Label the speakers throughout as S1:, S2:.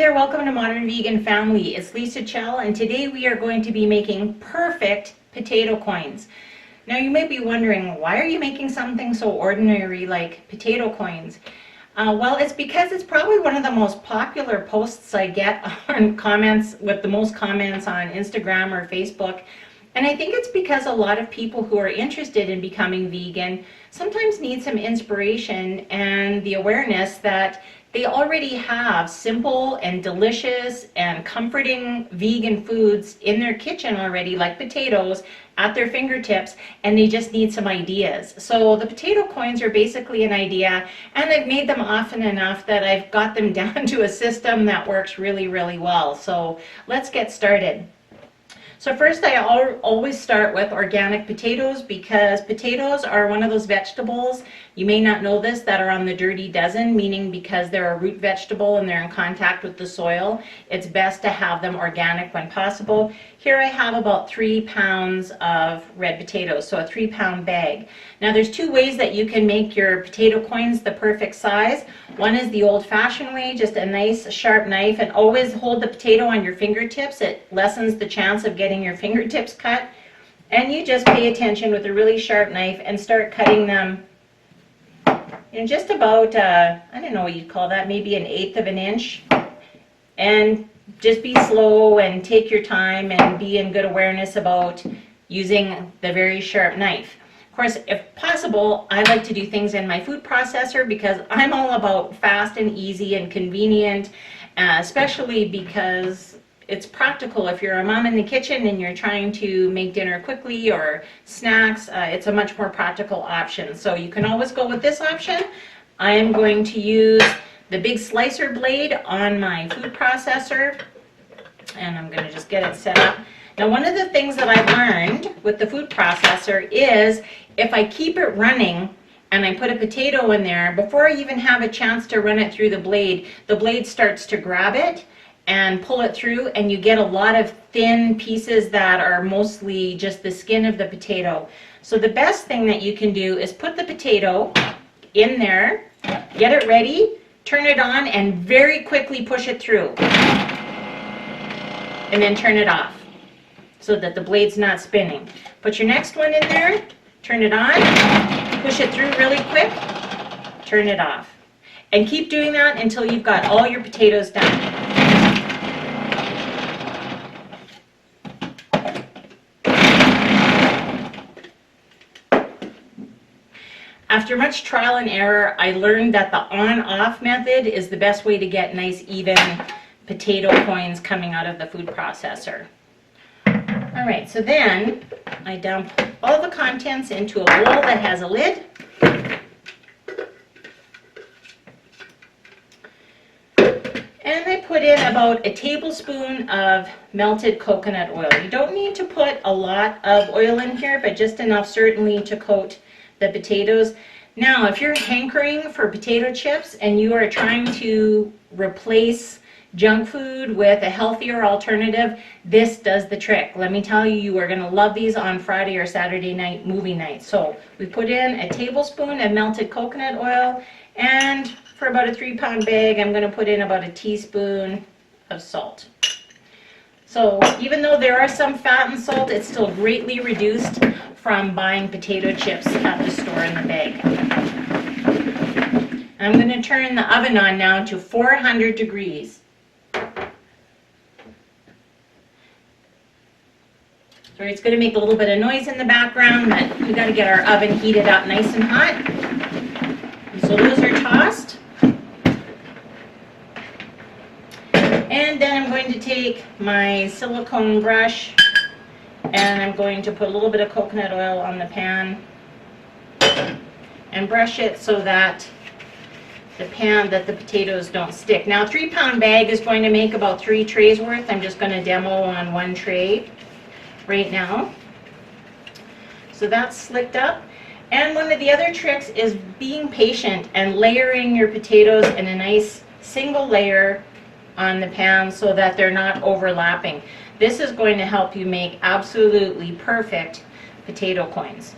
S1: there, welcome to Modern Vegan Family. It's Lisa Chell, and today we are going to be making perfect potato coins. Now you might be wondering, why are you making something so ordinary like potato coins? Well, it's because it's probably one of the most popular posts I get on comments, with the most comments on Instagram or Facebook. And I think it's because a lot of people who are interested in becoming vegan sometimes need some inspiration and the awareness that they already have simple and delicious and comforting vegan foods in their kitchen already, like potatoes, at their fingertips, and they just need some ideas. So the potato coins are basically an idea, and I've made them often enough that I've got them down to a system that works really, really well. So let's get started. So first, I always start with organic potatoes, because potatoes are one of those vegetables, you may not know this, that are on the dirty dozen, meaning because they're a root vegetable and they're in contact with the soil, it's best to have them organic when possible. Here I have about 3 pounds of red potatoes, so a 3-pound bag. Now there's two ways that you can make your potato coins the perfect size. One is the old-fashioned way, just a nice sharp knife, and always hold the potato on your fingertips. It lessens the chance of getting your fingertips cut. And you just pay attention with a really sharp knife and start cutting them in just about, I don't know what you'd call that, maybe 1/8 of an inch. And just be slow and take your time and be in good awareness about using the very sharp knife. Of course, if possible, I like to do things in my food processor because I'm all about fast and easy and convenient, especially because it's practical. If you're a mom in the kitchen and you're trying to make dinner quickly or snacks, it's a much more practical option. So you can always go with this option. I am going to use the big slicer blade on my food processor, and I'm going to just get it set up. Now, one of the things that I learned with the food processor is if I keep it running and I put a potato in there, before I even have a chance to run it through the blade starts to grab it and pull it through, and you get a lot of thin pieces that are mostly just the skin of the potato. So the best thing that you can do is put the potato in there, get it ready, turn it on, and very quickly push it through. And then turn it off so that the blade's not spinning. Put your next one in there, turn it on, push it through really quick, turn it off. And keep doing that until you've got all your potatoes done. After much trial and error, I learned that the on-off method is the best way to get nice, even potato coins coming out of the food processor. All right, so then I dump all the contents into a bowl that has a lid. And I put in about a tablespoon of melted coconut oil. You don't need to put a lot of oil in here, but just enough certainly to coat the potatoes. Now, if you're hankering for potato chips and you are trying to replace junk food with a healthier alternative, this does the trick. Let me tell you, you are going to love these on Friday or Saturday night movie night. So we put in a tablespoon of melted coconut oil, and for about a 3-pound bag, I'm going to put in about a teaspoon of salt. So even though there are some fat and salt, it's still greatly reduced from buying potato chips at the store in the bag. I'm going to turn the oven on now to 400 degrees. Sorry, it's going to make a little bit of noise in the background, but we got to get our oven heated up nice and hot. And so those are tossed. And then I'm going to take my silicone brush and I'm going to put a little bit of coconut oil on the pan and brush it so that the potatoes don't stick. Now, a 3-pound bag is going to make about 3 trays worth. I'm just going to demo on 1 tray right now. So that's slicked up. And one of the other tricks is being patient and layering your potatoes in a nice single layer on the pan so that they're not overlapping. This is going to help you make absolutely perfect potato coins.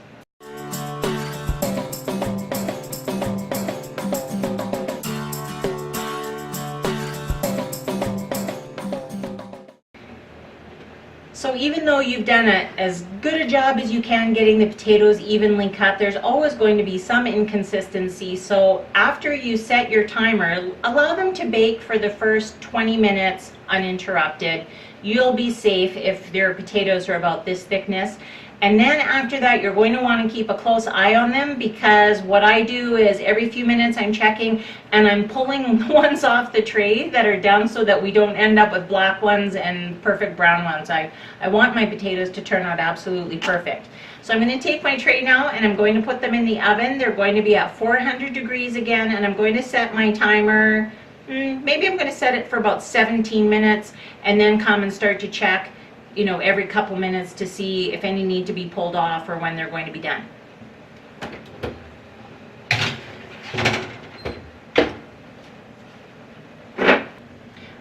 S1: even though you've done as good a job as you can getting the potatoes evenly cut, there's always going to be some inconsistency. So after you set your timer, allow them to bake for the first 20 minutes uninterrupted. You'll be safe if their potatoes are about this thickness. And then after that, you're going to want to keep a close eye on them, because what I do is every few minutes I'm checking and I'm pulling the ones off the tray that are done so that we don't end up with black ones and perfect brown ones. I want my potatoes to turn out absolutely perfect. So I'm going to take my tray now and I'm going to put them in the oven. They're going to be at 400 degrees again, and I'm going to set my timer. Maybe I'm going to set it for about 17 minutes and then come and start to check, you know, every couple minutes to see if any need to be pulled off or when they're going to be done.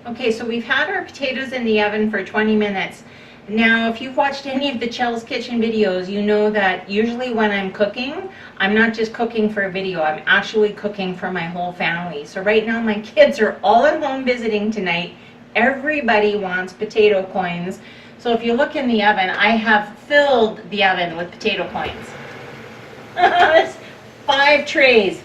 S1: Okay, so we've had our potatoes in the oven for 20 minutes. Now, if you've watched any of the Chel's Kitchen videos, you know that usually when I'm cooking, I'm not just cooking for a video, I'm actually cooking for my whole family. So right now my kids are all at home visiting tonight. Everybody wants potato coins. So if you look in the oven, I have filled the oven with potato coins. That's 5 trays.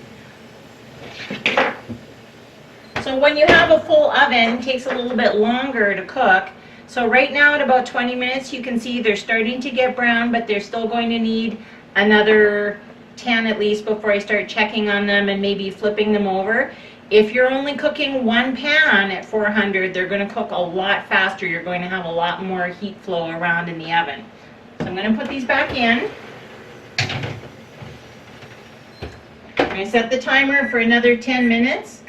S1: So when you have a full oven, it takes a little bit longer to cook. So right now at about 20 minutes, you can see they're starting to get brown, but they're still going to need another 10 at least before I start checking on them and maybe flipping them over. If you're only cooking one pan at 400, they're going to cook a lot faster. You're going to have a lot more heat flow around in the oven. So I'm going to put these back in. I'm going to set the timer for another 10 minutes.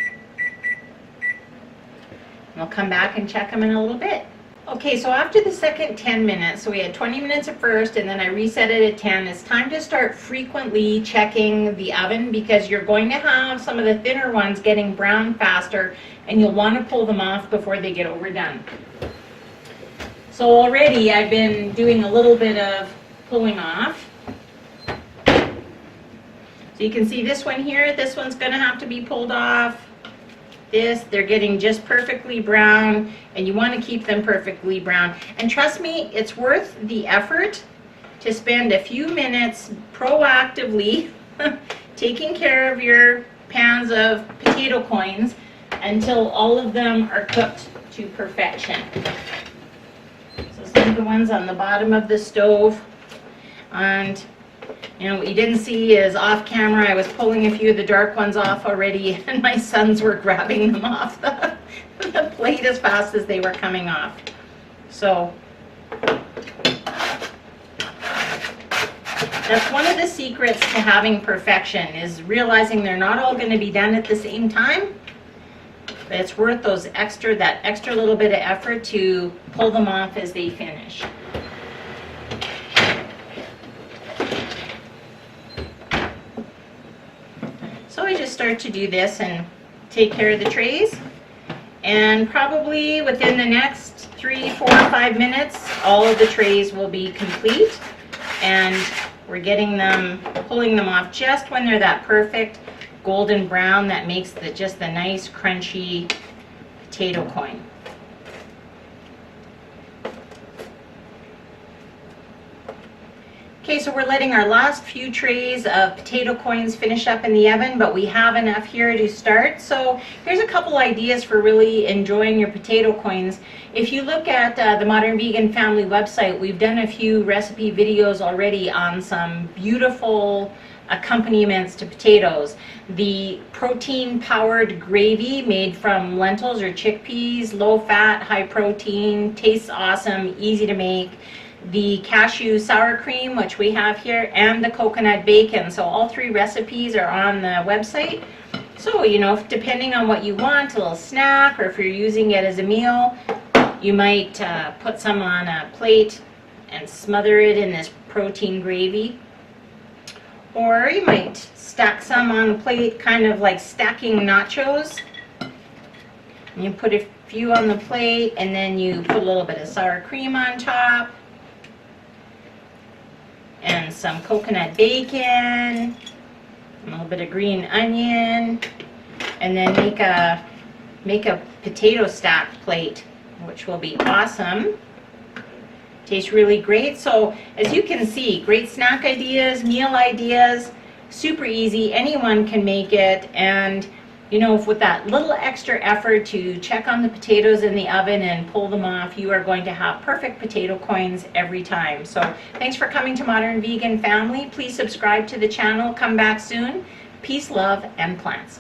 S1: And I'll come back and check them in a little bit. Okay, so after the second 10 minutes, so we had 20 minutes at first and then I reset it at 10, it's time to start frequently checking the oven, because you're going to have some of the thinner ones getting brown faster and you'll want to pull them off before they get overdone. So already I've been doing a little bit of pulling off. So you can see this one here, this one's going to have to be pulled off. They're getting just perfectly brown, and you want to keep them perfectly brown. And trust me, it's worth the effort to spend a few minutes proactively taking care of your pans of potato coins until all of them are cooked to perfection. So some of the ones on the bottom of the stove, and you know, what you didn't see is off camera, I was pulling a few of the dark ones off already, and my sons were grabbing them off the plate as fast as they were coming off. So that's one of the secrets to having perfection, is realizing they're not all going to be done at the same time. But it's worth that extra little bit of effort to pull them off as they finish. So I just start to do this and take care of the trays, and probably within the next 3, 4, 5 minutes all of the trays will be complete, and we're pulling them off just when they're that perfect golden brown that makes just the nice crunchy potato coin. Okay, so we're letting our last few trays of potato coins finish up in the oven, but we have enough here to start. So here's a couple ideas for really enjoying your potato coins. If you look at the Modern Vegan Family website, we've done a few recipe videos already on some beautiful accompaniments to potatoes. The protein-powered gravy made from lentils or chickpeas, low fat, high protein, tastes awesome, easy to make. The cashew sour cream, which we have here, and the coconut bacon. So all 3 recipes are on the website. So, you know, depending on what you want, a little snack, or if you're using it as a meal, you might put some on a plate and smother it in this protein gravy. Or you might stack some on the plate, kind of like stacking nachos. And you put a few on the plate, and then you put a little bit of sour cream on top, and some coconut bacon, a little bit of green onion, and then make a potato stack plate, which will be awesome. Tastes really great. So as you can see, great snack ideas, meal ideas, super easy. Anyone can make it. And you know, with that little extra effort to check on the potatoes in the oven and pull them off, you are going to have perfect potato coins every time. So thanks for coming to Modern Vegan Family. Please subscribe to the channel. Come back soon. Peace, love, and plants.